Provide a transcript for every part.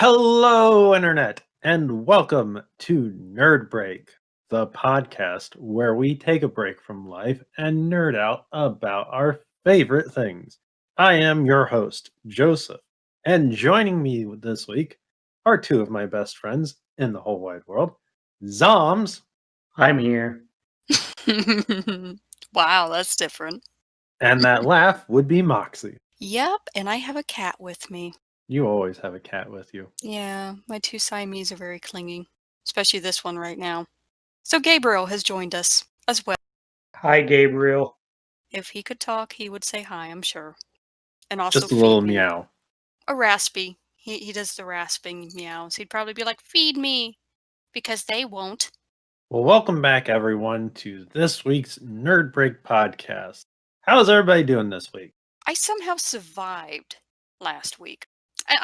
Hello, Internet, and welcome to Nerd Break, the podcast where we take a break from life and nerd out about our favorite things. I am your host, Joseph, and joining me this week are two of my best friends in the whole wide world, Zombs. I'm here. Wow, that's different. And that laugh would be Moxie. Yep, and I have a cat with me. You always have a cat with you. Yeah, my two Siamese are very clingy, especially this one right now. So Gabriel has joined us as well. Hi, Gabriel. If he could talk, he would say hi, I'm sure. And also Just a little feed me. meow. A raspy. He does the rasping meows. He'd probably be like, feed me, because they won't. Well, welcome back, everyone, to this week's Nerd Break podcast. How's everybody doing this week? I somehow survived last week. And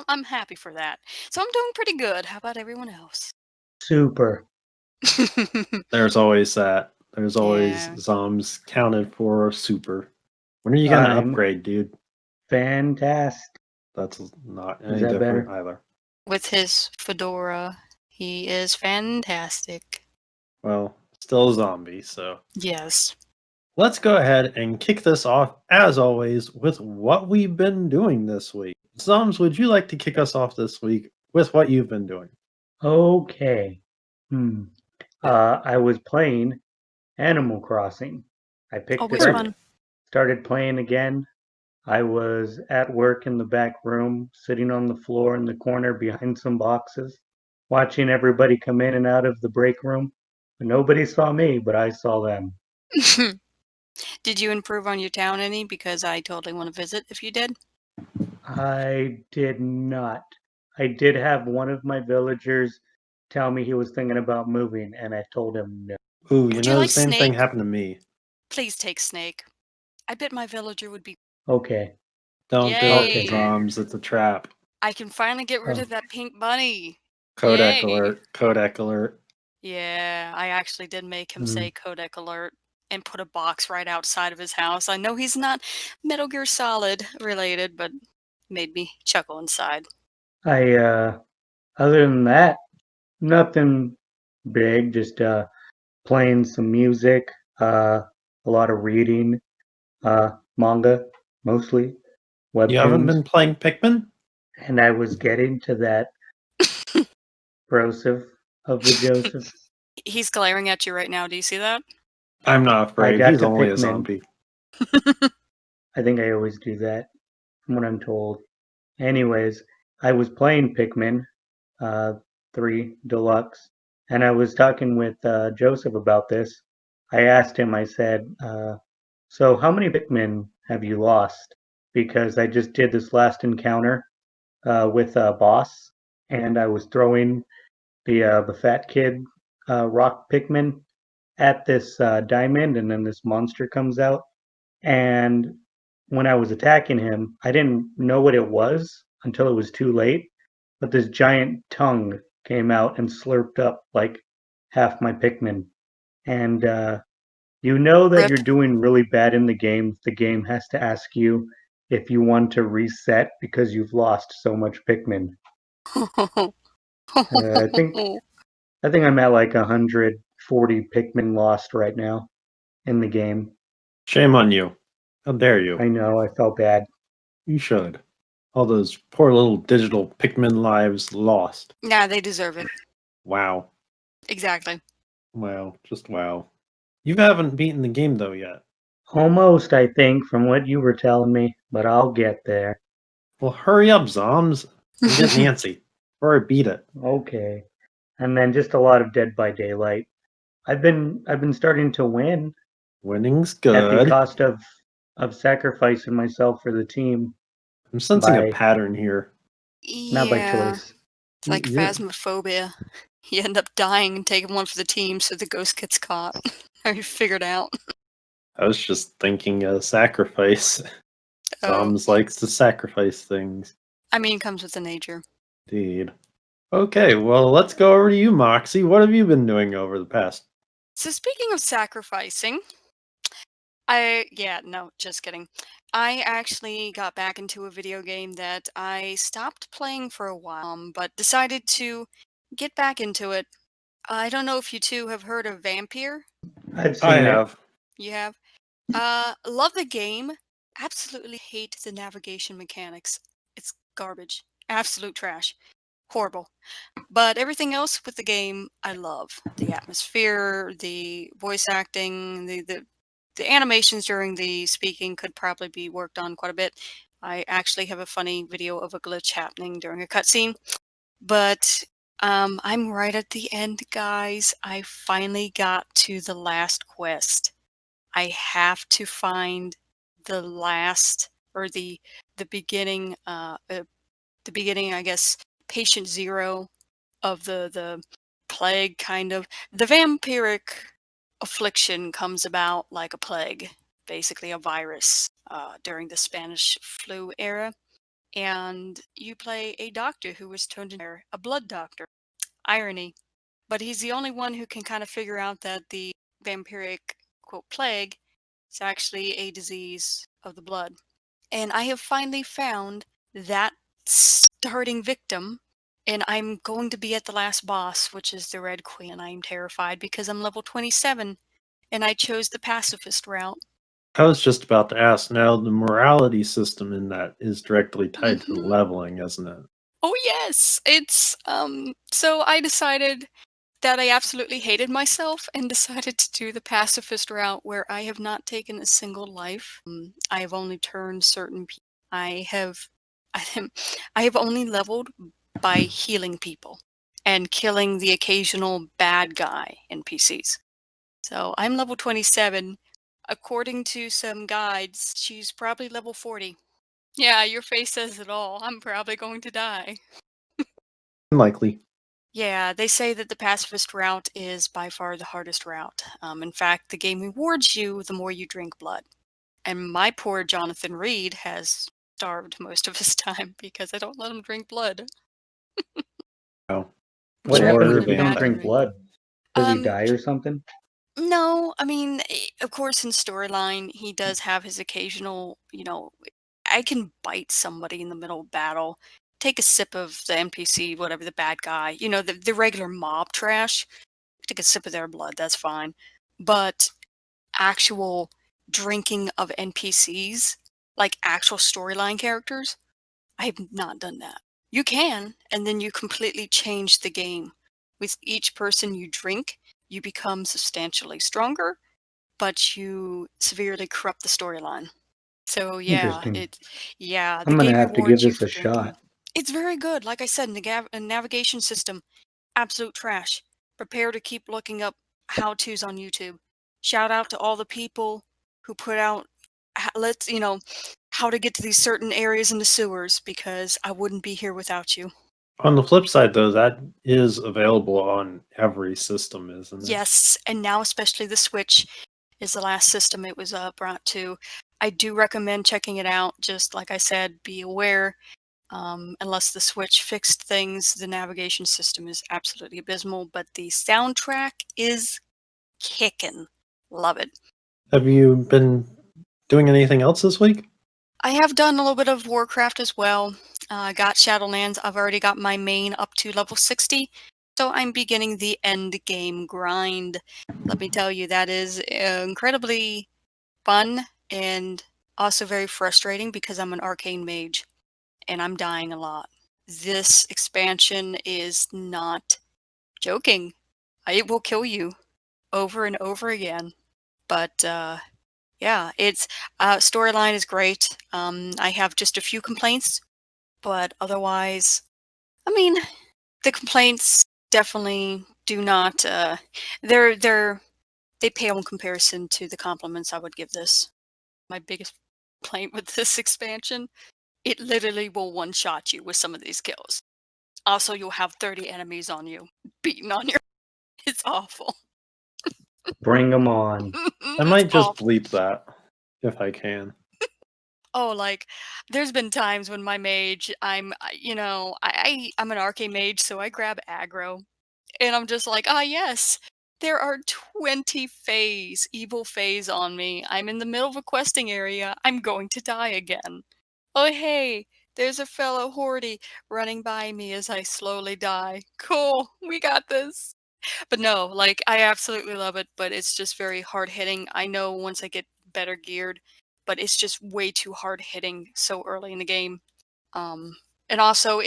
I'm happy for that. So I'm doing pretty good. How about everyone else? Super. There's always that. There's always Yeah. Zombs counted for super. When are you going to I'm upgrade, dude? Fantastic. That's not Is any that different better? either. With his fedora, he is fantastic. Well, still a zombie, so. Yes. Let's go ahead and kick this off, as always, with what we've been doing this week. Zombs, would you like to kick us off this week with what you've been doing? Okay. I was playing Animal Crossing. I picked Always it up, fun. started playing again. I was at work in the back room, sitting on the floor in the corner behind some boxes, watching everybody come in and out of the break room. Nobody saw me, but I saw them. Did you improve on your town any? Because I totally want to visit if you did. I did not. I did have one of my villagers tell me he was thinking about moving, and I told him no. Ooh, Would you the like same thing Snake? happened to me. Please take Snake. I bet my villager would be. Okay. Don't do Yay. it, Zombs. It's a trap. I can finally get rid Oh. of that pink bunny. Codec Yay. alert. Codec alert. Yeah, I actually did make him Mhm. say codec alert and put a box right outside of his house. I know he's not Metal Gear Solid related, but made me chuckle inside. Other than that, nothing big, just playing some music, a lot of reading, manga, mostly, You haven't webtoons. been playing Pikmin? And I was getting to that Joseph of the Joseph. He's glaring at you right now. Do you see that? I'm not I afraid. got He's to only a Pikmin. zombie. I think I always do that, from what I'm told. Anyways, I was playing Pikmin 3 Deluxe, and I was talking with Joseph about this. I asked him, I said, so how many Pikmin have you lost? Because I just did this last encounter with a boss, and I was throwing the fat kid rock Pikmin at this diamond, and then this monster comes out. And when I was attacking him, I didn't know what it was until it was too late. But this giant tongue came out and slurped up like half my Pikmin. And you know that Rip. you're doing really bad in the game if the game has to ask you if you want to reset because you've lost so much Pikmin. I think I'm at like 140 Pikmin lost right now in the game. Shame on you. How dare you? I know, I felt bad. You should. All those poor little digital Pikmin lives lost. Nah, they deserve it. Wow. Exactly. Wow. Just wow. You haven't beaten the game, though, yet. Almost, I think, from what you were telling me, but I'll get there. Well, hurry up, Zombs, and get Nancy, or I beat it. Okay. And then just a lot of Dead by Daylight. I've been starting to win Winning's at the good. cost of sacrificing myself for the team. I'm sensing a by- pattern here. Not by Yeah. choice. It's like You're- phasmophobia. You end up dying and taking one for the team so the ghost gets caught. Are you figured out? I was just thinking a sacrifice. Oh. Zombs likes to sacrifice things. I mean, it comes with the nature. Indeed. Okay, well, let's go over to you, Moxie. What have you been doing over the past? So speaking of sacrificing, No, just kidding. I actually got back into a video game that I stopped playing for a while, but decided to get back into it. I don't know if you two have heard of Vampire. I've I seen it. have. You have? Love the game. Absolutely hate the navigation mechanics. It's garbage. Absolute trash. Horrible. But everything else with the game, I love. The atmosphere, the voice acting, the animations during the speaking could probably be worked on quite a bit. I actually have a funny video of a glitch happening during a cutscene. But I'm right at the end, guys. I finally got to the last quest. I have to find the last or the beginning the beginning, I guess, patient zero of the plague kind of. The vampiric affliction comes about like a plague, basically a virus, during the Spanish flu era. And you play a doctor who was turned into a blood doctor. Irony. But he's the only one who can kind of figure out that the vampiric, quote, plague is actually a disease of the blood. And I have finally found that starting victim, and I'm going to be at the last boss, which is the Red Queen, and I'm terrified because I'm level 27 and I chose the pacifist route. I was just about to ask. Now, the morality system in that is directly tied to the Mhm. leveling, isn't it? Oh yes, it's so I decided that I absolutely hated myself and decided to do the pacifist route where I have not taken a single life. I have only turned certain people. I have I have only leveled by healing people and killing the occasional bad guy NPCs. So I'm level 27. According to some guides, she's probably level 40. Yeah, your face says it all. I'm probably going to die. Unlikely. Yeah, they say that the pacifist route is by far the hardest route. In fact, the game rewards you the more you drink blood. And my poor Jonathan Reed has starved most of his time because I don't let him drink blood. Oh. What Sure, you happens Or can if you don't vampire. drink imagine. blood? Does he Um, die or something? no, I mean, of course, in storyline, he does have his occasional, I can bite somebody in the middle of battle, take a sip of the NPC, whatever, the bad guy, the regular mob trash, take a sip of their blood, that's fine. But actual drinking of NPCs, like actual storyline characters, I have not done that. You can, and then you completely change the game. With each person you drink, you become substantially stronger, but you severely corrupt the storyline. So Interesting. the I'm gonna game have to give rewards you this for a drinking. shot. It's very good. Like I said, navigation system, absolute trash. Prepare to keep looking up how-tos on YouTube. Shout out to all the people who put out how to get to these certain areas in the sewers because I wouldn't be here without you. On the flip side, though, that is available on every system, isn't it? Yes, and now especially the Switch is the last system it was brought to. I do recommend checking it out. Just like I said, be aware. Unless the Switch fixed things, the navigation system is absolutely abysmal, but the soundtrack is kickin'. Love it. Have you been doing anything else this week? I have done a little bit of Warcraft as well. I got Shadowlands. I've already got my main up to level 60, so I'm beginning the end game grind. Let me tell you, that is incredibly fun and also very frustrating because I'm an arcane mage and I'm dying a lot. This expansion is not joking. It will kill you over and over again. But yeah, it's storyline is great. I have just a few complaints, but otherwise, I mean, the complaints definitely do not. They're they pale in comparison to the compliments I would give this. My biggest complaint with this expansion, it literally will one shot you with some of these kills. Also, you'll have 30 enemies on you, beating on your. It's awful. Bring them on. I It's might just awful. bleep that if I can. Oh, like there's been times when my mage, I'm an arcane mage, so I grab aggro, and I'm just like, ah, yes, There are 20 evil fays on me. I'm in the middle of a questing area. I'm going to die again. Oh, hey, there's a fellow horde running by me as I slowly die. Cool, we got this. But no, like, I absolutely love it, but it's just very hard hitting. I know once I get better geared, but it's just way too hard hitting so early in the game. Um, and also,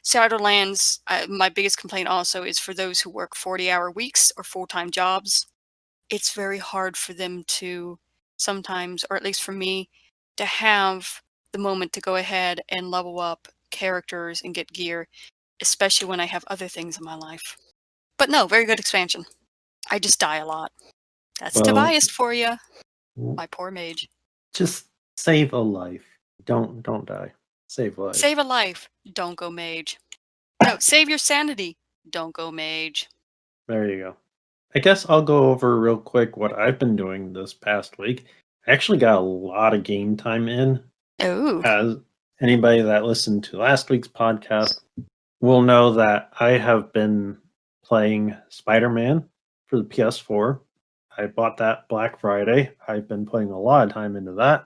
Shadowlands. My biggest complaint also is for those who work 40-hour weeks or full-time jobs. It's very hard for them to sometimes, or at least for me, to have the moment to go ahead and level up characters and get gear, especially when I have other things in my life. But no, very good expansion. I just die a lot. That's Well, Tobias for you, my poor mage. just save a life. Don't die. Save life. Save a life, don't go mage. No, save your sanity, don't go mage. There you go. I guess I'll go over real quick what I've been doing this past week. I actually got a lot of game time in. Oh. As anybody that listened to last week's podcast will know that I have been playing Spider-Man for the PS4. I bought that Black Friday. I've been putting a lot of time into that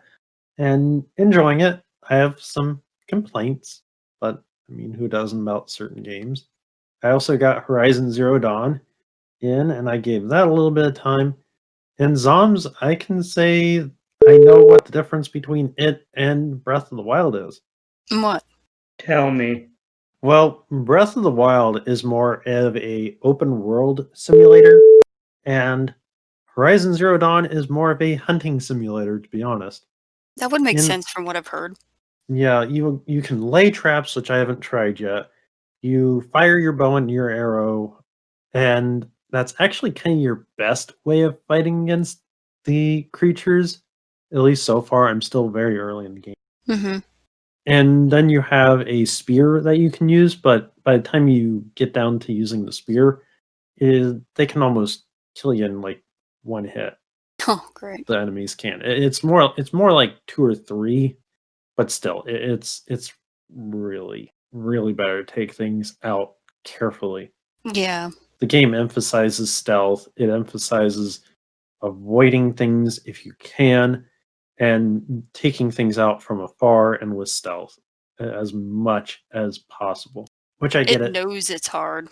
and enjoying it. I have some complaints, but I mean, who doesn't about certain games? I also got Horizon Zero Dawn in, and I gave that a little bit of time. And Zombs, I can say I know what the difference between it and Breath of the Wild is. What? Tell me. Well, Breath of the Wild is more of a open world simulator, and Horizon Zero Dawn is more of a hunting simulator, to be honest. That would make sense from what I've heard. Yeah, you can lay traps, which I haven't tried yet. You fire your bow and your arrow, and that's actually kind of your best way of fighting against the creatures. At least so far, I'm still very early in the game. Mm-hmm. And then you have a spear that you can use, but by the time you get down to using the spear, they can almost kill you in like one hit. Oh, great. The enemies can. It's more like 2 or 3, but still, it's really better to take things out carefully. Yeah. The game emphasizes stealth. It emphasizes avoiding things if you can, and taking things out from afar and with stealth as much as possible. Which I get It it. knows it's hard.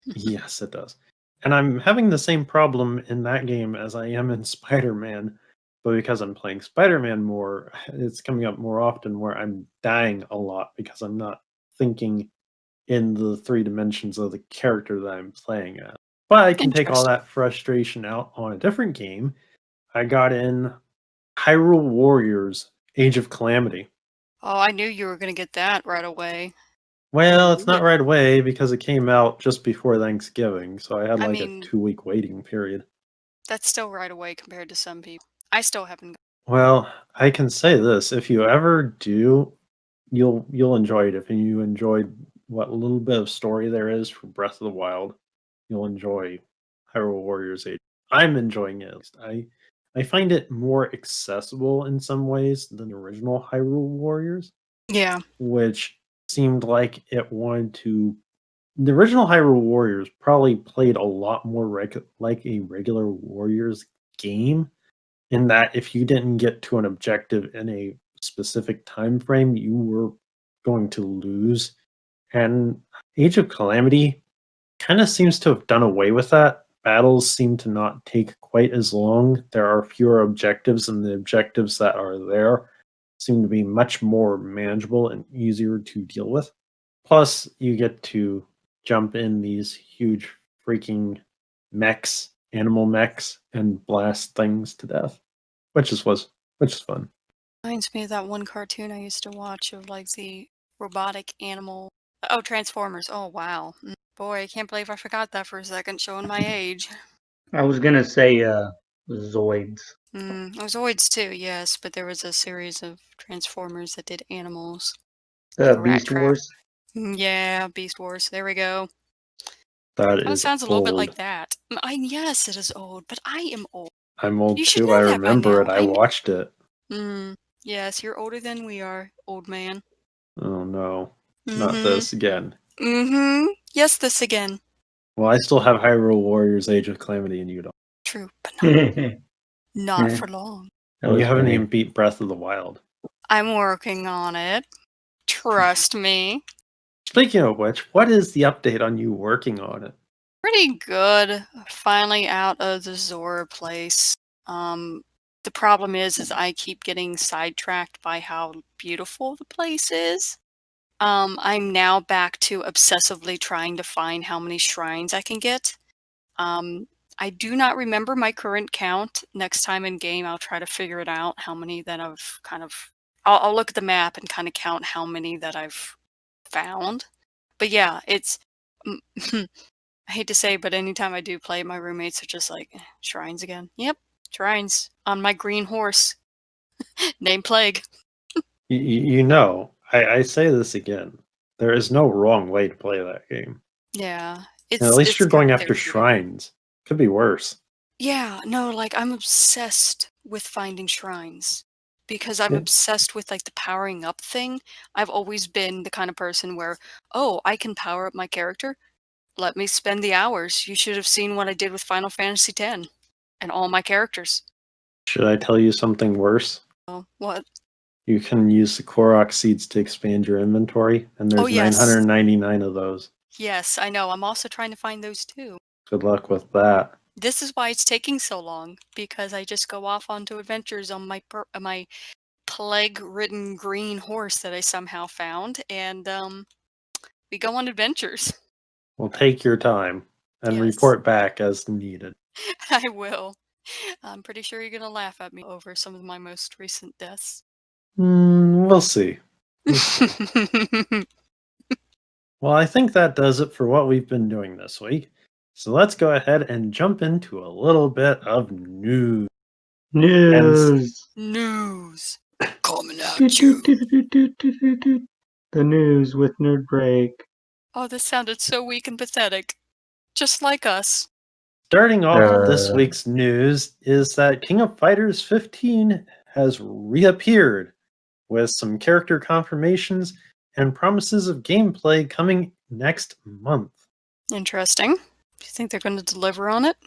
Yes, it does. And I'm having the same problem in that game as I am in Spider-Man, but because I'm playing Spider-Man more, it's coming up more often where I'm dying a lot because I'm not thinking in the 3 dimensions of the character that I'm playing as. But I can take all that frustration out on a different game. I got in Hyrule Warriors: Age of Calamity. Oh, I knew you were going to get that right away. Well, it's not right away because it came out just before Thanksgiving, so I had I like a mean, 2-week waiting period. That's still right away compared to some people. I still haven't. Well, I can say this: if you ever do, you'll enjoy it. If you enjoyed what little bit of story there is for Breath of the Wild, you'll enjoy Hyrule Warriors 8. I'm enjoying it. I find it more accessible in some ways than the original Hyrule Warriors, Yeah. which seemed like it wanted to. The original Hyrule Warriors probably played a lot more like a regular Warriors game, in that if you didn't get to an objective in a specific time frame, you were going to lose. And Age of Calamity kind of seems to have done away with that. Battles seem to not take quite as long. There are fewer objectives, and the objectives that are there seem to be much more manageable and easier to deal with. Plus, you get to jump in these huge freaking mechs, animal mechs, and blast things to death, which is fun. Reminds me of that one cartoon I used to watch of like the robotic animal. Oh, Transformers. Oh, wow. Boy, I can't believe I forgot that for a second, showing my age. I was gonna say Zoids. Zoids too, yes, but there was a series of Transformers that did animals. Beast Wars. Yeah, Beast Wars. There we go. That Oh, it is sounds a little bit old. like that. Yes, it is old, but I am old. I'm old You should too. know I that by remember it. now. I watched it. Yes, you're older than we are, old man. Oh no. Not this again. Yes, this again. Well, I still have Hyrule Warriors Age of Calamity and you don't. True, but that not Yeah. for long. And you was haven't funny. even beat Breath of the Wild. I'm working on it. Trust me. Speaking of which, what is the update on you working on it? Pretty good. Finally out of the Zora place. The problem is I keep getting sidetracked by how beautiful the place is. I'm now back to obsessively trying to find how many shrines I can get. I do not remember my current count. Next time in game, I'll try to figure it out. How many that I've kind of. I'll look at the map and kind of count how many that I've found. But yeah, it's. I hate to say, but anytime I do play, my roommates are just like, shrines again. Yep, shrines on my green horse, named Plague. You know, I say this again. There is no wrong way to play that game. Yeah, And at least it's you're kind going of after therapeutic. shrines. Could be worse. Yeah, no, like I'm obsessed with finding shrines because I'm Yeah. obsessed with like the powering up thing. I've always been the kind of person where, oh, I can power up my character. Let me spend the hours. You should have seen what I did with Final Fantasy X and all my characters. Should I tell you something worse? Oh, what? You can use the Korok seeds to expand your inventory, and Oh, there's yes. 999 of those. Yes, I know. I'm also trying to find those too. Good luck with that. This is why it's taking so long because I just go off onto adventures on my plague-ridden green horse that I somehow found, and we go on adventures. Well, take your time and Yes. report back as needed. I will. I'm pretty sure you're gonna laugh at me over some of my most recent deaths. We'll see. Well, I think that does it for what we've been doing this week. So let's go ahead and jump into a little bit of news. News. News coming at The you. news with Nerd Break. Oh, this sounded so weak and pathetic. Just like us. Starting off this Uh. week's news is that King of Fighters 15 has reappeared with some character confirmations and promises of gameplay coming next month. Interesting. Do you think they're going to deliver on it?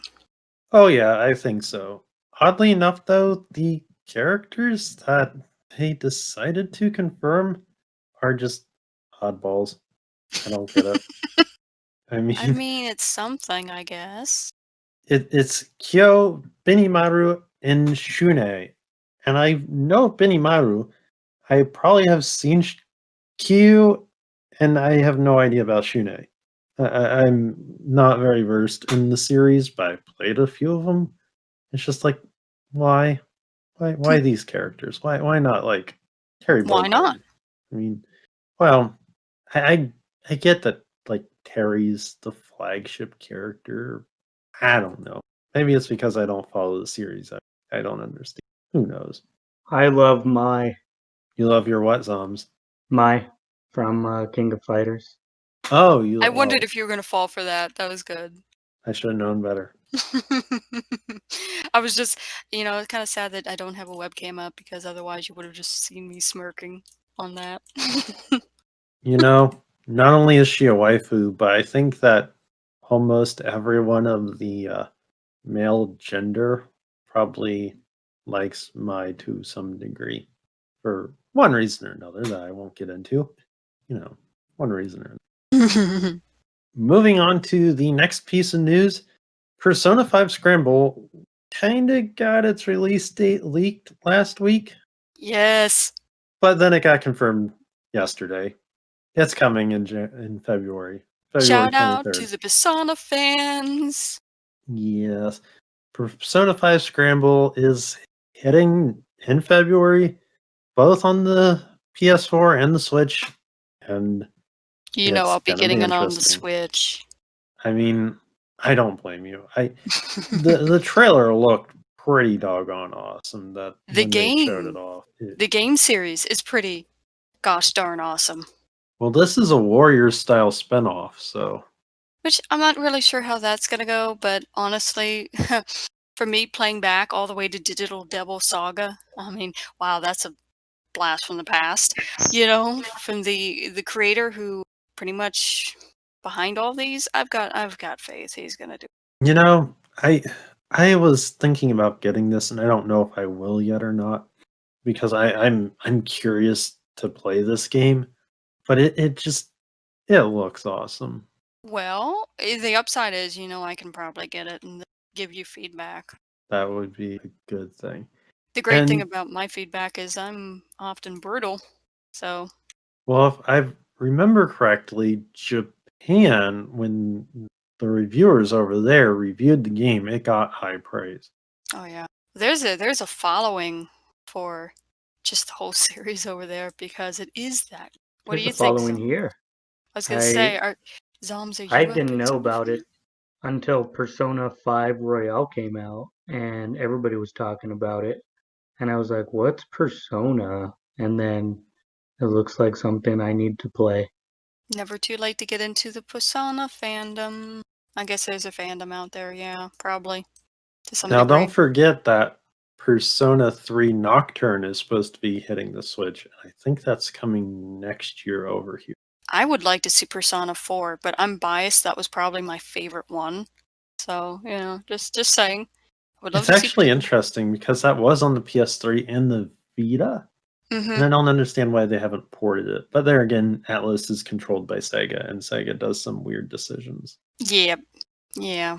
Oh, yeah, I think so. Oddly enough, though, the characters that they decided to confirm are just oddballs. I don't get it. I mean, it's something, I guess. it's Kyo, Benimaru, and Shune. And I know Benimaru. I probably have seen Kyo, and I have no idea about Shune. I'm not very versed in the series, but I played a few of them. It's just like, why? Why these characters? Why not like Terry Why Bogard? not? I mean, well, I get that like Terry's the flagship character. I don't know. Maybe it's because I don't follow the series. I don't understand. Who knows? I love my You love your what, Zombs? from King of Fighters. Oh, you. I wondered if you were going to fall for that. That was good. I should have known better. I was just, it's kind of sad that I don't have a webcam up because otherwise you would have just seen me smirking on that. You know, not only is she a waifu, but I think that almost everyone of the male gender probably likes Mai to some degree for one reason or another that I won't get into. One reason or another. Moving on to the next piece of news, Persona 5 Scramble kind of got its release date leaked last week. Yes. But then it got confirmed yesterday. It's coming in February. Shout out 23rd. to the Persona fans. Yes. Persona 5 Scramble is hitting in February, both on the PS4 and the Switch. And I'll be getting it on the interesting. Switch. I mean, I don't blame you. The trailer looked pretty doggone awesome. That The when they showed game. it off. The game series is pretty gosh darn awesome. Well, this is a Warriors style spinoff, so. Which I'm not really sure how that's gonna go, but honestly, for me playing back all the way to Digital Devil Saga, I mean, wow, that's a blast from the past. From the creator who pretty much behind all these, I've got faith he's gonna do. You know, I was thinking about getting this, and I don't know if I will yet or not because I'm curious to play this game, but it looks awesome. Well, the upside is, I can probably get it and give you feedback. That would be a good thing. The great thing And about my feedback is I'm often brutal. So, well, if I remember correctly, Japan, when the reviewers over there reviewed the game, it got high praise. oh yeah. There's a following for just the whole series over there because it is that. What do There's a you think, following Zom? here. I was gonna I say, Zoms, are I you didn't know something about from it that? until Persona 5 Royale came out, and everybody was talking about it. And I was like, what's Persona? And then it looks like something I need to play. Never too late to get into the Persona fandom. I guess there's a fandom out there, yeah, probably to some Now, don't degree. forget that Persona 3 Nocturne is supposed to be hitting the Switch. I think that's coming next year over here. I would like to see Persona 4, but I'm biased. That was probably my favorite one. So, just saying. I would love It's to see actually Persona. interesting because that was on the PS3 and the Vita, Mm-hmm. and I don't understand why they haven't ported it. But there again, Atlas is controlled by Sega, and Sega does some weird decisions. Yeah. Yeah.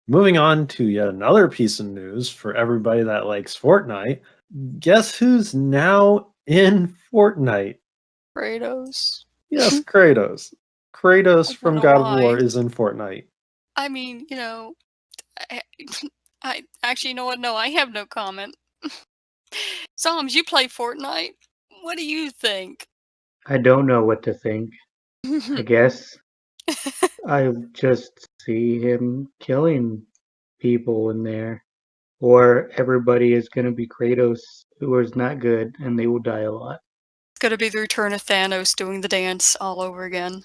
Moving on to yet another piece of news for everybody that likes Fortnite. Guess who's now in Fortnite? Kratos. Yes, Kratos. Kratos I don't from know God of War why. is in Fortnite. I mean, I, I actually, you know what? No, I have no comment. Psalms, you play Fortnite? What do you think? I don't know what to think. I guess I just see him killing people in there. Or everybody is going to be Kratos, who is not good, and they will die a lot. It's gonna be the return of Thanos doing the dance all over again.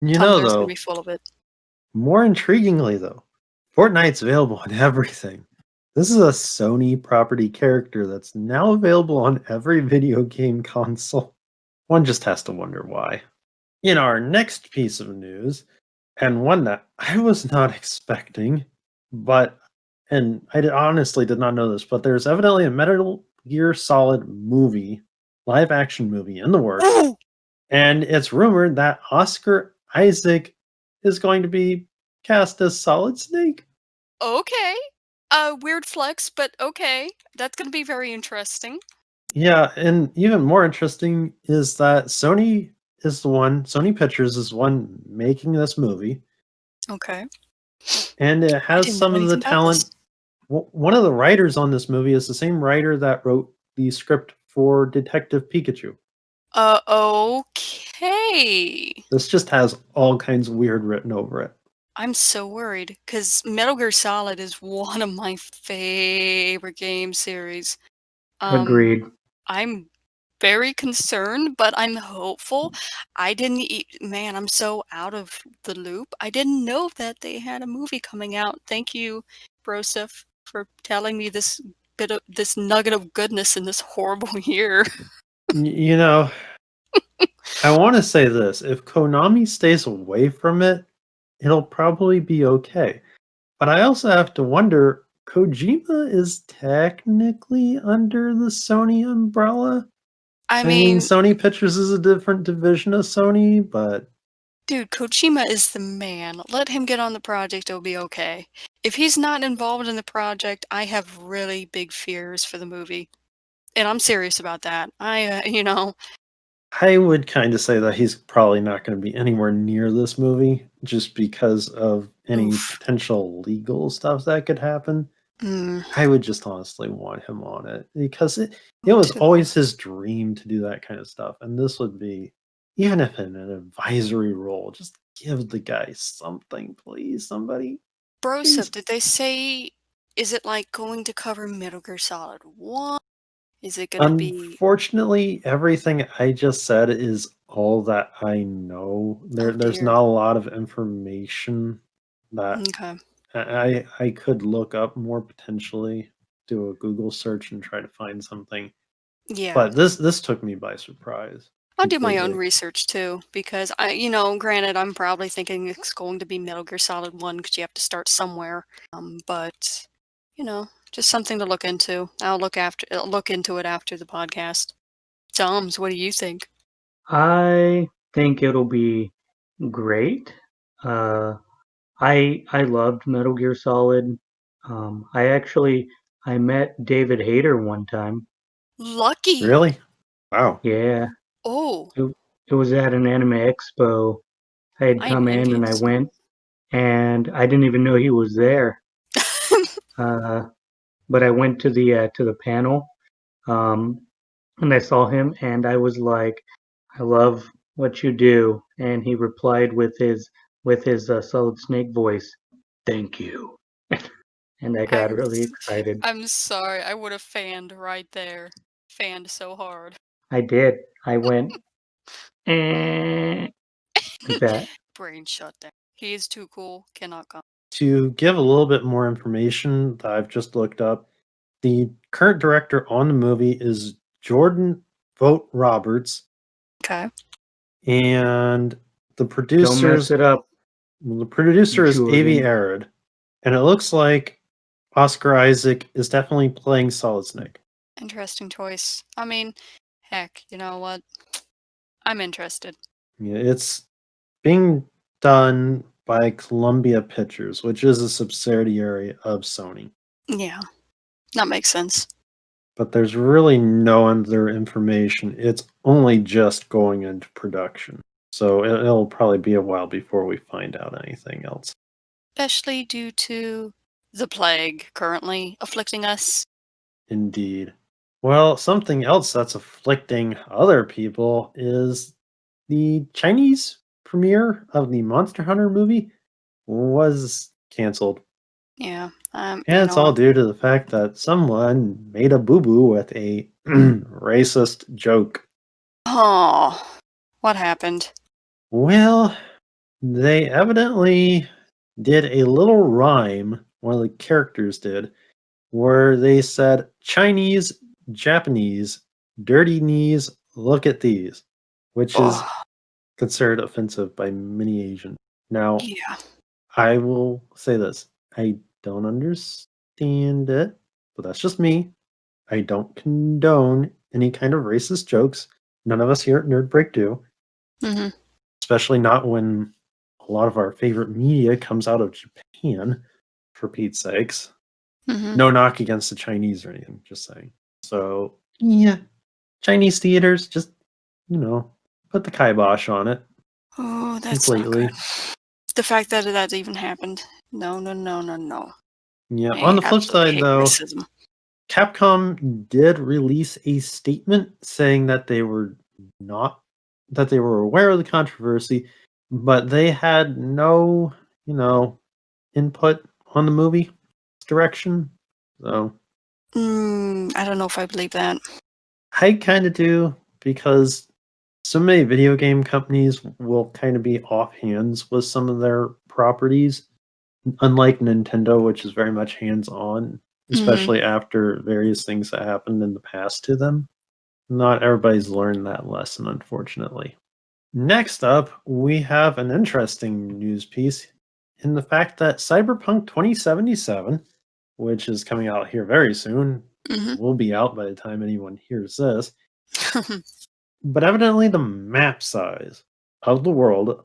You know, Tumblr's gonna be though, full of it. more intriguingly, though, Fortnite's available on everything. This is a Sony property character that's now available on every video game console. One just has to wonder why. In our next piece of news, and one that I was not expecting, and honestly did not know this, but there's evidently a Metal Gear Solid movie, live action movie in the works, Ooh! and it's rumored that Oscar Isaac is going to be cast as Solid Snake. Okay. Weird flex, but okay. That's gonna be very interesting. Yeah, and even more interesting is that Sony Pictures is the one making this movie, Okay. and it I has didn't know some of the anything about this. talent. One of the writers on this movie is the same writer that wrote the script for Detective Pikachu. Okay. This just has all kinds of weird written over it. I'm so worried because Metal Gear Solid is one of my favorite game series. Um, Agreed. I'm very concerned, but I'm hopeful. Man, I'm so out of the loop. I didn't know that they had a movie coming out. Thank you, Broseph, for telling me this nugget of goodness in this horrible year. You know, I want to say this: if Konami stays away from it, it'll probably be okay. But I also have to wonder, Kojima is technically under the Sony umbrella. I I mean, mean, Sony Pictures is a different division of Sony, but dude, Kojima is the man. Let him get on the project, it'll be okay. If he's not involved in the project, I have really big fears for the movie. And I'm serious about that. I would kind of say that he's probably not going to be anywhere near this movie just because of any Oof. potential legal stuff that could happen. Mm, I would just honestly want him on it because it me was too. always his dream to do that kind of stuff. And this would be, even if in an advisory role, just give the guy something, please. Somebody, Broseph, please. did they say, is it like going to cover Metal Gear Solid 1? Is it gonna be Unfortunately, everything I just said is all that I know. oh There's dear. not a lot of information that Okay. I could look up more potentially, do a Google search and try to find something. Yeah. But this took me by surprise. I'll do my own completely. research too, because granted, I'm probably thinking it's going to be Metal Gear Solid 1 because you have to start somewhere. But just something to look into. I'll look into it after the podcast. Zombs, what do you think? I think it'll be great. I loved Metal Gear Solid. I met David Hayter one time. Lucky. Really? Wow. Yeah, Oh, it, it was at an anime expo. I had I am come in and I envious. went, and I didn't even know he was there. Uh, but I went to the panel, um, and I saw him, and I was like, "I love what you do." And he replied with his Solid Snake voice, "Thank you." And I got I'm really s- excited. I'm sorry. I would have fanned right there. Fanned so hard. I did. I went eh, like that. Brain shut down. He is too cool. Cannot come. To give a little bit more information that I've just looked up, the current director on the movie is Jordan Vogt Roberts, Okay. and the Don't mess producers it up, the producer is Avi Jordan. Arad, and it looks like Oscar Isaac is definitely playing Solid Snake. Interesting choice. I mean, heck, you know what? I'm interested. Yeah, it's being done by Columbia Pictures, which is a subsidiary of Sony. Yeah, that makes sense. But there's really no other information. It's only just going into production. So it'll probably be a while before we find out anything else. Especially due to the plague currently afflicting us. Indeed. Well, something else that's afflicting other people is the Chinese premiere of the Monster Hunter movie was canceled. Yeah, And it's all due to the fact that someone made a boo boo with a racist joke. Oh, what happened? Well, they evidently did a little rhyme, one of the characters did, where they said, Chinese, Japanese, dirty knees, look at these, which is Oh, considered offensive by many Asians. Now, yeah. I will say this I don't understand it, but that's just me. I don't condone any kind of racist jokes. None of us here at Nerd Break do, Mm-hmm. especially not when a lot of our favorite media comes out of Japan, for Pete's sakes. Mm-hmm. No knock against the Chinese or anything, just saying. So, yeah, Chinese theaters, just, put the kibosh on it Oh, that's completely. not good. The fact that that even happened. No, no, no, no, no. Yeah, on I the flip absolutely side, hate though, racism. Capcom did release a statement saying that they were not that they were aware of the controversy, but they had no, input on the movie direction. So I don't know if I believe that. I kind of do because so many video game companies will kind of be offhands with some of their properties, unlike Nintendo, which is very much hands on, Mm-hmm. especially after various things that happened in the past to them. Not everybody's learned that lesson, unfortunately. Next up, we have an interesting news piece in the fact that Cyberpunk 2077, which is coming out here very soon, Mm-hmm. will be out by the time anyone hears this, but evidently the map size of the world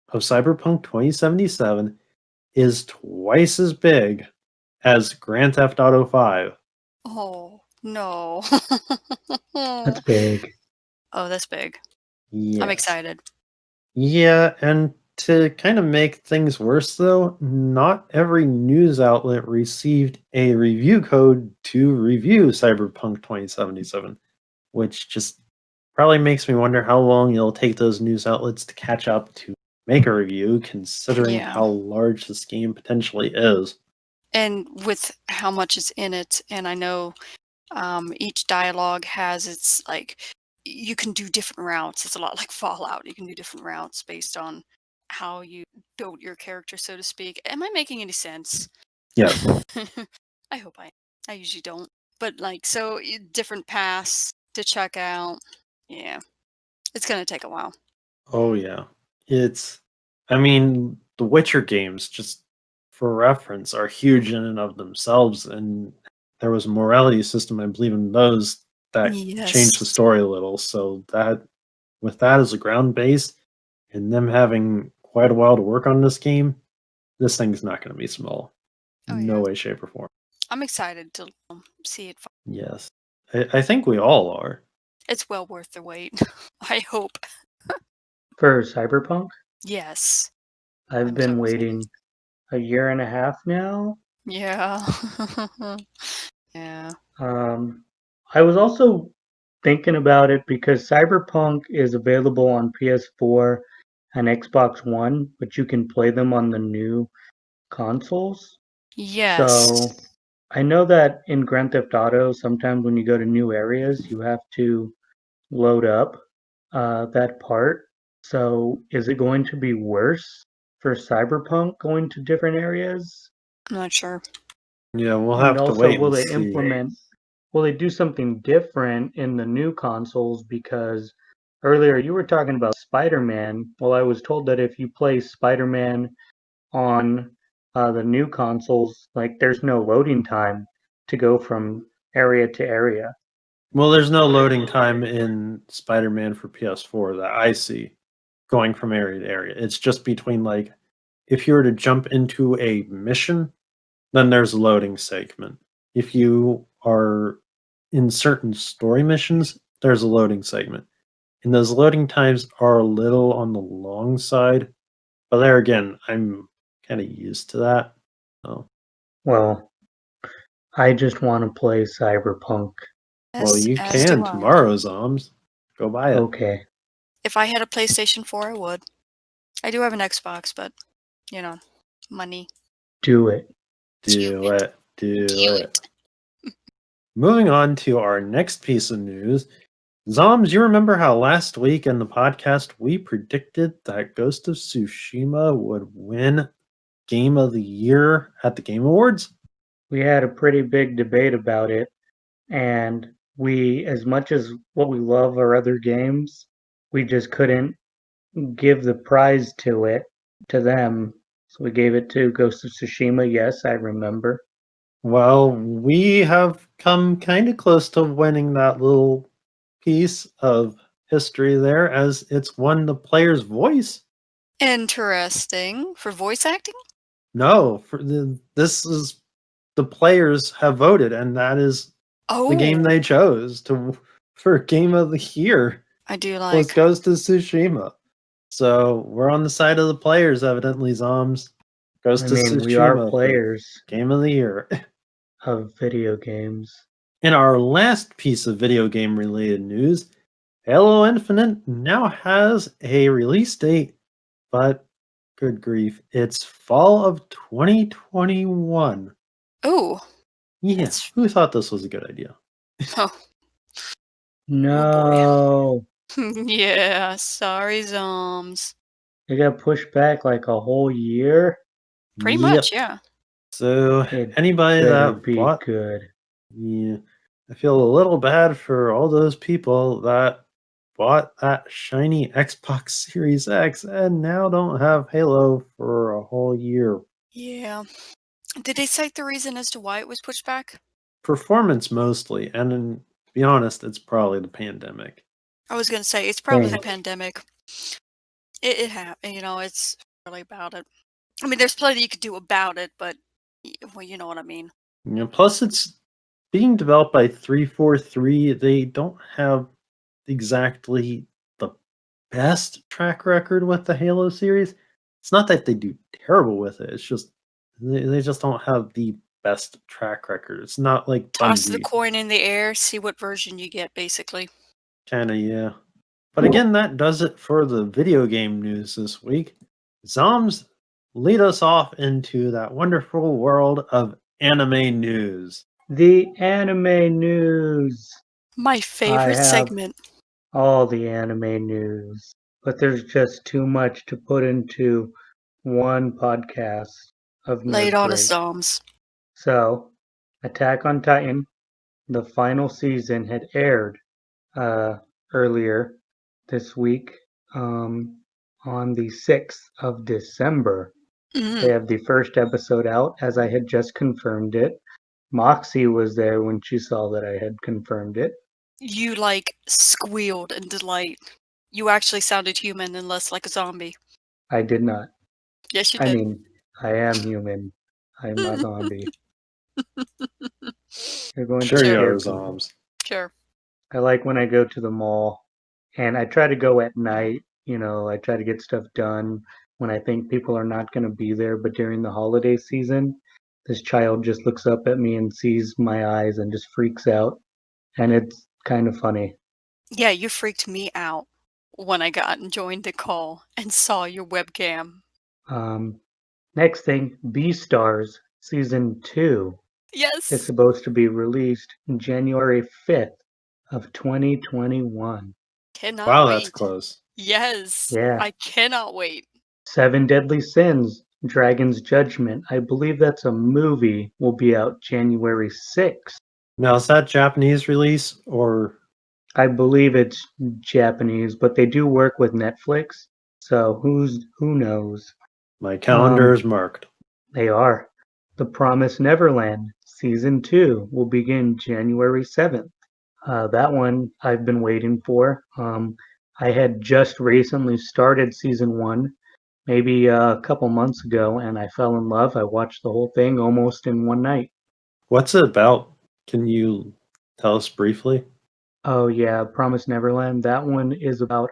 of Cyberpunk 2077 is twice as big as Grand Theft Auto 5. Oh, no. That's big. Oh, that's big. I'm Yes. excited. Yeah, and to kind of make things worse, though, not every news outlet received a review code to review Cyberpunk 2077, which just probably makes me wonder how long it'll take those news outlets to catch up to make a review, considering Yeah. how large this game potentially is. And with how much is in it, and I know each dialogue has its you can do different routes. It's a lot like Fallout. You can do different routes based on how you build your character, so to speak. Am I making any sense? Yes. I hope I am. I usually don't. But different paths to check out. Yeah. It's going to take a while. Oh yeah. I mean, the Witcher games, just for reference, are huge in and of themselves, and there was a morality system, I believe, in those that changed the Yes. story a little. So that with that as a ground base and them having quite a while to work on this game, this thing's not going to be small. Oh, No yeah. way, shape, or form. I'm excited to see it. Yes. I think we all are. It's well worth the wait. I hope. For Cyberpunk, Yes. I've I'm been so excited. waiting a year and a half now. Yeah. Yeah. I was also thinking about it because Cyberpunk is available on PS4 and Xbox One, but you can play them on the new consoles. Yes. So I know that in Grand Theft Auto, sometimes when you go to new areas, you have to load up that part. So is it going to be worse for Cyberpunk going to different areas? I'm not sure. Yeah, we'll And have to also, wait and see. will they do something different in the new consoles? Because earlier you were talking about Spider-Man. Well, I was told that if you play Spider-Man on the new consoles, like there's no loading time to go from area to area. Well, there's no loading time in Spider-Man for PS4 that I see going from area to area. It's just between, like, if you were to jump into a mission, then there's a loading segment. If you are in certain story missions, there's a loading segment. And those loading times are a little on the long side, but there again, I'm kind of used to that. Oh, Well, I just want to play Cyberpunk. well, Yes, you as do can I. tomorrow, Zombs. Go buy it. Okay, If I had a PlayStation 4, I would. I do have an Xbox, but money. do it. Do it. Do it. Moving on to our next piece of news. Zoms, you remember how last week in the podcast we predicted that Ghost of Tsushima would win Game of the Year at the Game Awards? We had a pretty big debate about it, and we, as much as what we love our other games, we just couldn't give the prize to them. So we gave it to Ghost of Tsushima. Yes, I remember. Well, we have come kind of close to winning that little piece of history there, as it's won the player's voice. Interesting. For voice acting? No, this is the players have voted, and that is the game Oh, they chose for Game of the Year I do was like. Ghost of Tsushima. So we're on the side of the players, evidently, Zoms. Ghost I of mean, we are Tsushima for players Game of the Year. of video games. In our last piece of video game related news, Halo Infinite now has a release date, but good grief, it's fall of 2021. Oh, Yeah, that's. who thought this was a good idea? Oh, No, yeah. Sorry, Zoms. it got pushed back like a whole year. Pretty Yep. much, yeah. So It anybody better that be bought, good. yeah, I feel a little bad for all those people that bought that shiny Xbox Series X and now don't have Halo for a whole year. Yeah. Did they cite the reason as to why it was pushed back? Performance mostly, and to be honest, it's probably the pandemic. I was gonna say it's probably the Thanks. pandemic. It happened. It's really about it. I mean, there's plenty you could do about it, but well, you know what I mean. Plus, it's being developed by 343. They don't have exactly the best track record with the Halo series. It's not that they do terrible with it. It's just they just don't have the best track record. It's not like Toss the Bungie. coin in the air, see what version you get, basically. Kind of, yeah. But again, that does it for the video game news this week. Zoms, lead us off into that wonderful world of anime news. The anime news. My I favorite have segment. all the anime news, but there's just too much to put into one podcast of Lay it Nerd on Break. us, Zoms. So, Attack on Titan, the final season had aired earlier, this week, on the 6th of December. They Mhm. have the first episode out, as I had just confirmed it. Moxie was there when she saw that I had confirmed it. You, like, squealed in delight. You actually sounded human and less like a zombie. I did not. Yes, you I did. mean, I am human. I'm not zombie. You're going to Sure you Sure. are, scare people. Zombs. Sure. I like when I go to the mall, and I try to go at night. I try to get stuff done when I think people are not going to be there. But during the holiday season, this child just looks up at me and sees my eyes and just freaks out, and it's kind of funny. Yeah, you freaked me out when I got and joined the call and saw your webcam. Um, Next thing, Beastars Season 2 is Yes! supposed to be released January 5th of 2021. Cannot Wow, that's wait. close. Yes! Yeah. I cannot wait. 7 Deadly Sins, Dragon's Judgment. I believe that's a movie. Will be out January 6th. Now, is that Japanese release or I believe it's Japanese, but they do work with Netflix, so who knows? my calendar Um, is marked? They are. The Promised Neverland Season 2 will begin January 7th. That one I've been waiting for. I had just recently started Season 1, maybe a couple months ago, and I fell in love. I watched the whole thing almost in one night. What's it about? Can you tell us briefly? Oh yeah, Promised Neverland. That one is about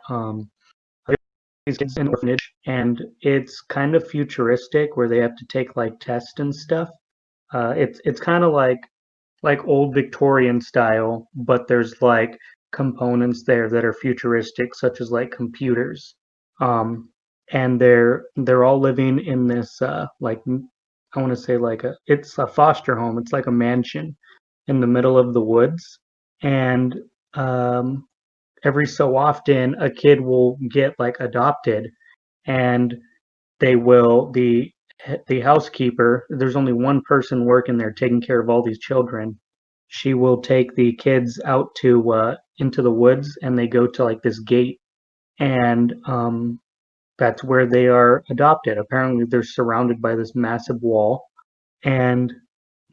these kids in an orphanage, and it's kind of futuristic where they have to take like tests and stuff. It's kind of like old Victorian style, but there's like components there that are futuristic, such as like computers. Um, and they're all living in this I want to say it's a foster home. It's like a mansion in the middle of the woods, and um, every so often a kid will get like adopted, and they will the housekeeper, there's only one person working there taking care of all these children. She will take the kids out to into the woods, and they go to like this gate, and that's where they are adopted. Apparently they're surrounded by this massive wall, and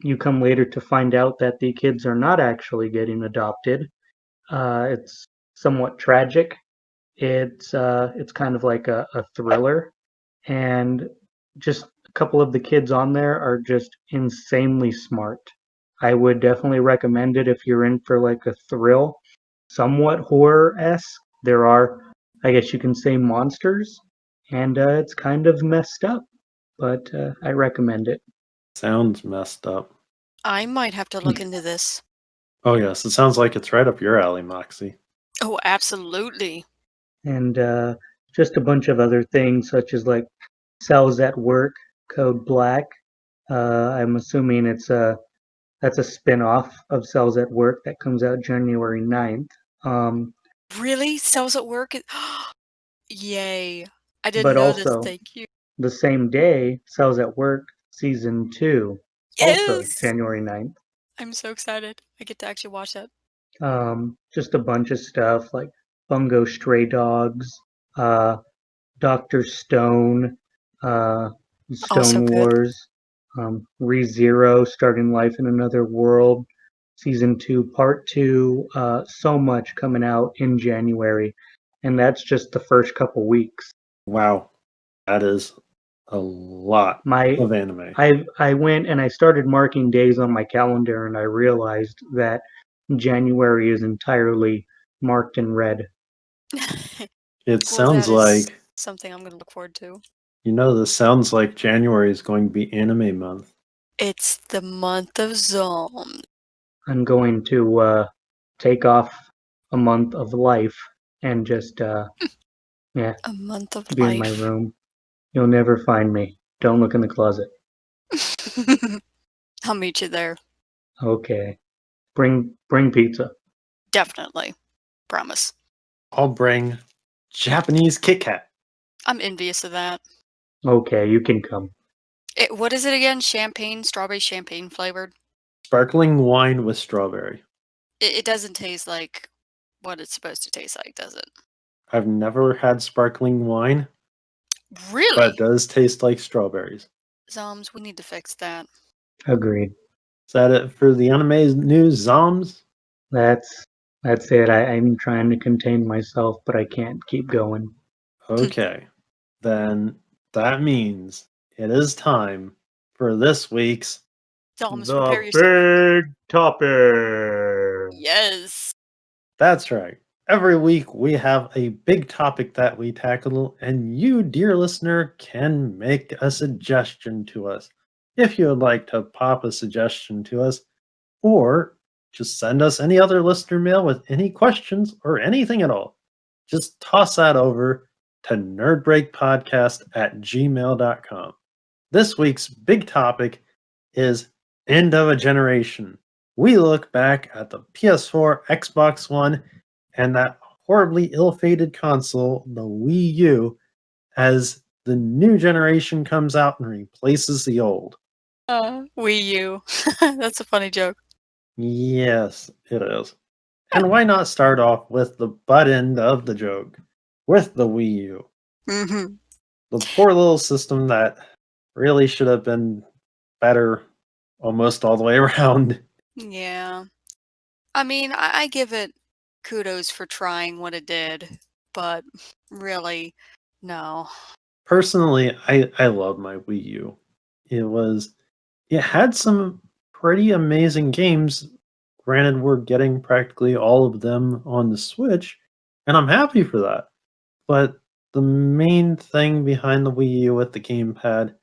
you come later to find out that the kids are not actually getting adopted. It's somewhat tragic. It's kind of like a thriller, and just a couple of the kids on there are just insanely smart. I would definitely recommend it if you're in for like a thrill, somewhat horror-esque. There are, I guess you can say, monsters, and it's kind of messed up, but I recommend it. Sounds messed up. I might have to look into this. Oh, yes, it sounds like it's right up your alley, Moxie. Oh, absolutely. And just a bunch of other things, such as like Cells at Work, Code Black. I'm assuming that's a spin-off of Cells at Work that comes out January 9th. Really? Cells at work? Yay. I didn't But know this. also Thank you. the same day, Cells at Work Season 2, also Yes! January 9th. I'm so excited. I get to actually watch that. Just a bunch of stuff like Bungo Stray Dogs, uh, Dr. Stone, uh, Also Stone good. Wars, ReZero, Starting Life in Another World, Season 2, Part 2, so much coming out in January. And that's just the first couple weeks. Wow, that is a lot My of anime. I went and I started marking days on my calendar, and I realized that January is entirely marked in red. It Well, sounds that is like, something I'm going to look forward to. this sounds like January is going to be anime month. It's the month of Zombs. I'm going to take off a month of life and just yeah, A month of be in my life. room. You'll never find me. Don't look in the closet. I'll meet you there. Okay. Bring pizza. Definitely. Promise. I'll bring Japanese Kit Kat. I'm envious of that. Okay, you can come. What is it again? Champagne, strawberry champagne flavored. Sparkling wine with strawberry. It doesn't taste like what it's supposed to taste like, does it? I've never had sparkling wine, but Really? it does taste like strawberries. Zombs, we need to fix that. Agreed. Is that it for the anime news, Zombs? That's it. I'm trying to contain myself, but I can't keep going. Okay, then that means it is time for this week's Zombs, prepare yourself. big topic. Yes. That's right. Every week we have a big topic that we tackle, and you, dear listener, can make a suggestion to us. If you would like to pop a suggestion to us, or just send us any other listener mail with any questions or anything at all, just toss that over to nerdbreakpodcast@gmail.com. This week's big topic is end of a generation. We look back at the PS4, Xbox One, and that horribly ill-fated console, the Wii U, as the new generation comes out and replaces the old. Wii U. That's a funny joke. Yes, it is. And why not start off with the butt end of the joke, with the Wii U? Mm-hmm. The poor little system that really should have been better almost all the way around. Yeah. I mean, I give it kudos for trying what it did, but really, no. Personally, I love my Wii U. It had some pretty amazing games. Granted, we're getting practically all of them on the Switch, and I'm happy for that. But the main thing behind the Wii U with the gamepad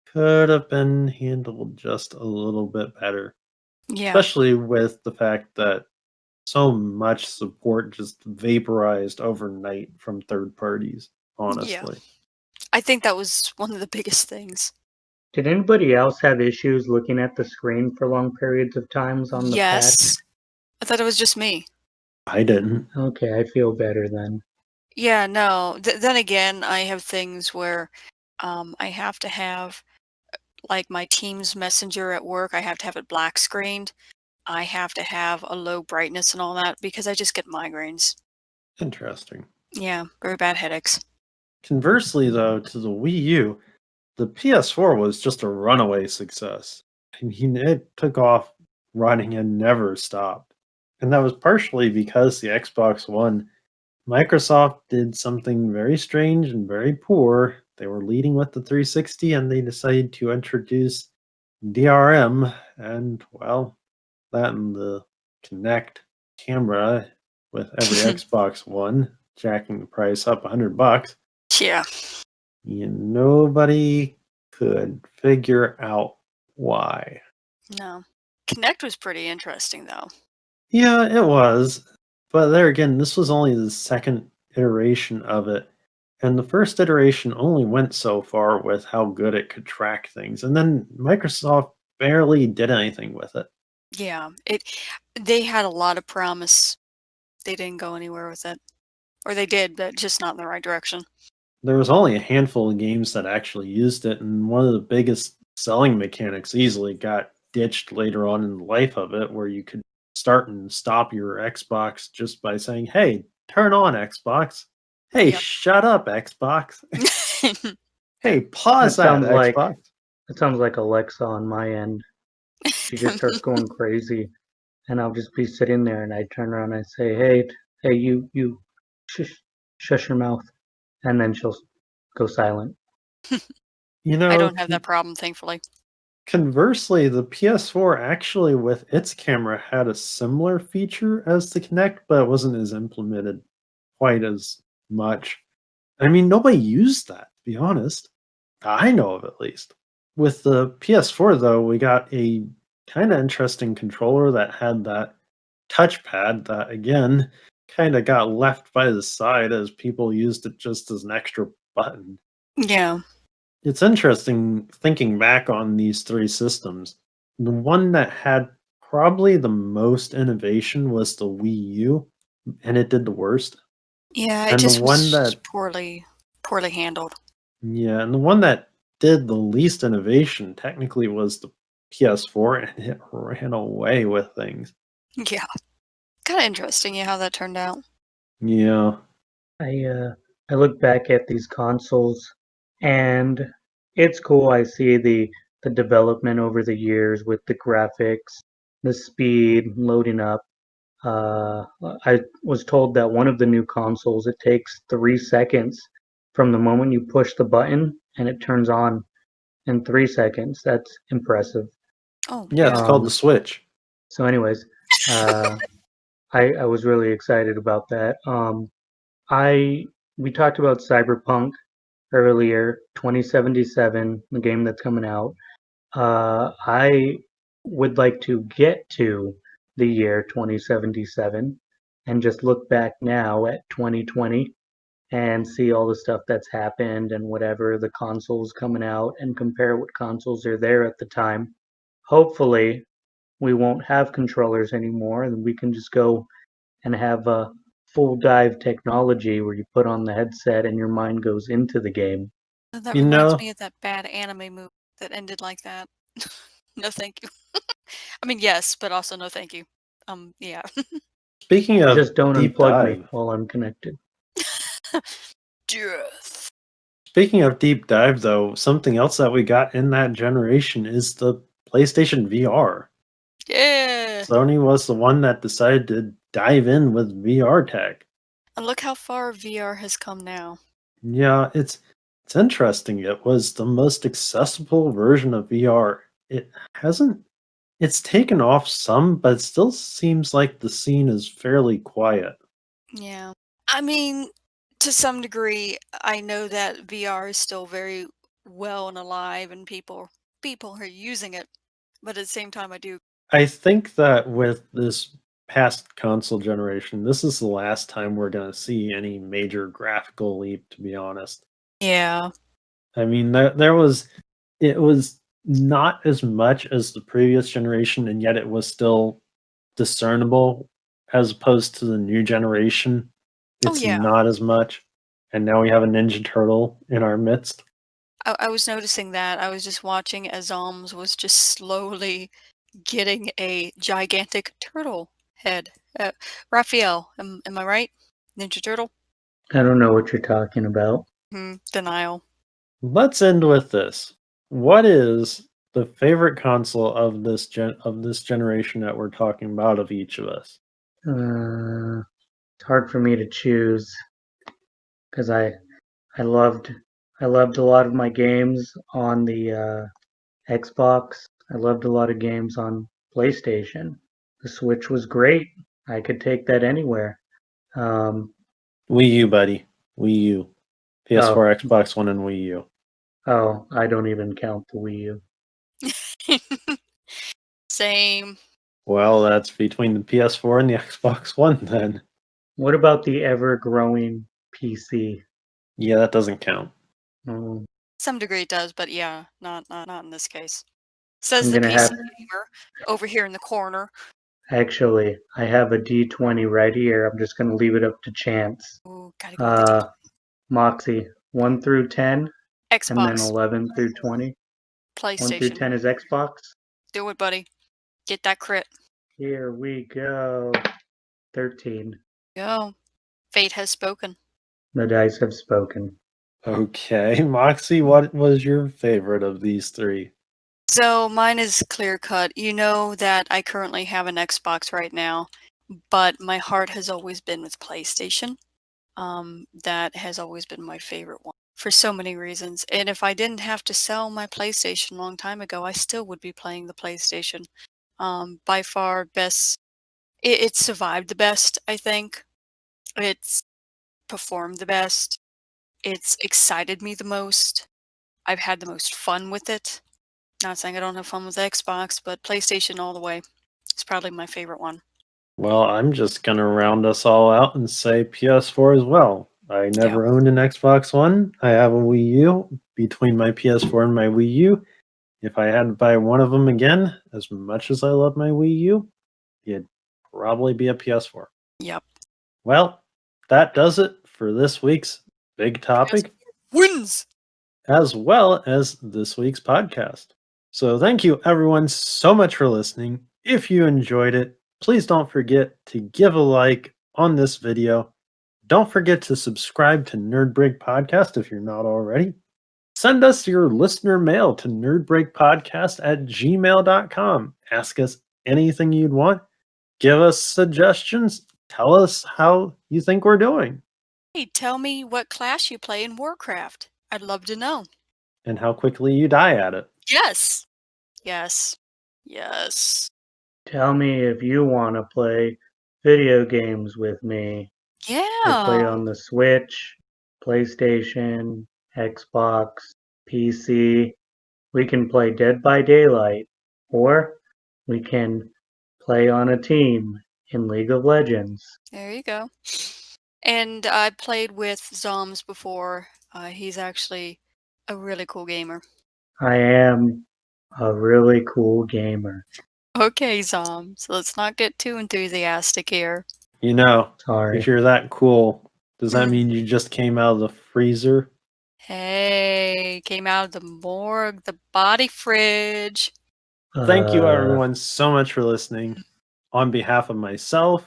could have been handled just a little bit better. Yeah. Especially with the fact that so much support just vaporized overnight from third parties, honestly. I think that was one of the biggest things. Did anybody else have issues looking at the screen for long periods of times on the pad? Yes. I thought it was just me. I didn't. Okay, I feel better then. Yeah, no. Then again, I have things where I have to have, like my Teams Messenger at work, I have to have it black screened. I have to have a low brightness and all that because I just get migraines. Interesting. Yeah, very bad headaches. Conversely, though, to the Wii U, the PS4 was just a runaway success. I mean, it took off running and never stopped. And that was partially because the Xbox One, Microsoft did something very strange and very poor. They were leading with the 360 and they decided to introduce DRM, and well, that and the Kinect camera with every Xbox One jacking the price up $100. Yeah. Nobody could figure out why. No. Kinect was pretty interesting though. Yeah, it was. But there again, this was only the second iteration of it. And the first iteration only went so far with how good it could track things. And then Microsoft barely did anything with it. Yeah. They had a lot of promise. They didn't go anywhere with it. Or they did, but just not in the right direction. There was only a handful of games that actually used it, and one of the biggest selling mechanics easily got ditched later on in the life of it, where you could start and stop your Xbox just by saying, "Hey, turn on Xbox. Hey, Yep. shut up, Xbox. Hey, pause that, Xbox." That sounds like Alexa on my end. She just starts going crazy, and I'll just be sitting there, and I turn around and I say, "Hey, you, shush your mouth," and then she'll go silent. You know, I don't have that problem, thankfully. conversely, the PS4 actually, with its camera, had a similar feature as the Kinect, but it wasn't as implemented quite as much. I mean, nobody used that, to be honest. I know of at least. With the PS4, though, we got a kind of interesting controller that had that touchpad that, again, kind of got left by the side as people used it just as an extra button. Yeah. It's interesting thinking back on these three systems. The one that had probably the most innovation was the Wii U, and it did the worst. Yeah, it And the just one was that poorly handled. Yeah, and the one that did the least innovation technically was the PS4, and it ran away with things. Yeah. Kind of interesting, yeah, how that turned out. Yeah. I look back at these consoles, and it's cool. I see the development over the years with the graphics, the speed, loading up. I was told that one of the new consoles, it takes 3 seconds from the moment you push the button and it turns on in 3 seconds. That's impressive. Oh, Yeah, it's yeah. called the Switch. So, anyways, uh, I was really excited about that. I We talked about Cyberpunk earlier, 2077, the game that's coming out. I would like to get to the year 2077 and just look back now at 2020 and see all the stuff that's happened and whatever the consoles coming out and compare what consoles are there at the time. Hopefully, we won't have controllers anymore and we can just go and have a full dive technology where you put on the headset and your mind goes into the game. That You reminds know, me of that bad anime movie that ended like that. No, thank you. I mean, yes, but also no, thank you. Yeah. speaking of Just don't deep unplug me dive, while I'm connected. Death. speaking of deep dive, though, something else that we got in that generation is the PlayStation VR. Yeah. Sony was the one that decided to dive in with VR tech. And look how far VR has come now. Yeah, it's interesting. It was the most accessible version of VR. It hasn't it's taken off some, but it still seems like the scene is fairly quiet. Yeah. I mean, to some degree, I know that VR is still very well and alive and people are using it. But at the same time I do. I think that with this past console generation, this is the last time we're going to see any major graphical leap, to be honest. Yeah. I mean, it was not as much as the previous generation, and yet it was still discernible as opposed to the new generation. Oh It's yeah. not as much. And now we have a Ninja Turtle in our midst. I was noticing that. I was just watching as Zombs was just slowly getting a gigantic turtle head. Raphael, am I right? Ninja Turtle? I don't know what you're talking about. Denial. Let's end with this. What is the favorite console of this generation that we're talking about of each of us? It's hard for me to choose because I loved I loved a lot of my games on the Xbox. I loved a lot of games on PlayStation. The Switch was great. I could take that anywhere. Um, Wii U, buddy. Wii U. oh, PS4, Xbox One, and Wii U. oh, I don't even count the Wii U. Same. Well, that's between the PS4 and the Xbox One then. What about the ever-growing PC? Yeah, that doesn't count. Oh, Some degree it does, but yeah, not in this case. Says I'm the gonna PC have gamer over here in the corner. Actually, I have a D20 right here. I'm just gonna leave it up to chance. Ooh, gotta go with the D. Moxie, 1 through 10, and then Xbox, 11 through 20. 1 through PlayStation. 10 is Xbox. Do it, buddy. Get that crit. Here we go. 13. Go. Fate has spoken. The dice have spoken. Okay, Moxie, what was your favorite of these three? So mine is clear cut. You know that I currently have an Xbox right now, but my heart has always been with PlayStation. That has always been my favorite one for so many reasons. And if I didn't have to sell my PlayStation a long time ago, I still would be playing the PlayStation. By far best. It survived the best, I think. It's performed the best. It's excited me the most. I've had the most fun with it. Not saying I don't have fun with Xbox, but PlayStation all the way. It's probably my favorite one. Well, I'm just going to round us all out and say PS4 as well. I Yeah. never owned an Xbox One. I have a Wii U. Between my PS4 and my Wii U, if I had to buy one of them again, as much as I love my Wii U, it'd probably be a PS4. Yep. Well, that does it for this week's big topic, Wins! as well as this week's podcast. So thank you everyone so much for listening. If you enjoyed it, please don't forget to give a like on this video. don't forget to subscribe to Nerd Break Podcast if you're not already. Send us your listener mail to nerdbreakpodcast@gmail.com. Ask us anything you'd want. Give us suggestions. Tell us how you think we're doing Hey, tell me what class you play in Warcraft. I'd love to know. and how quickly you die at it. Yes. Yes. Yes. Tell me if you want to play video games with me. I play Yeah. on the Switch, PlayStation, Xbox, PC. We can play Dead by Daylight, or we can play on a team in League of Legends. There you go. And I played with Zombs before. He's actually a really cool gamer. I am a really cool gamer. Okay, Zombs. Let's not get too enthusiastic here. You know, Sorry. if you're that cool, does that Mm. mean you just came out of the freezer? Hey, came out of the morgue, the body fridge. Thank you, Uh, everyone, so much for listening. On behalf of myself,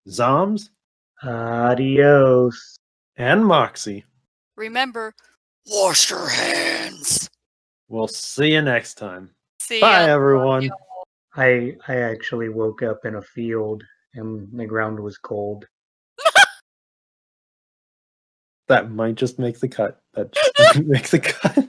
Zombs, Adios. and Moxie, Remember, wash your hands. we'll see you next time. See Bye, ya. everyone. I actually woke up in a field and the ground was cold. That might just make the cut. That just might make the cut.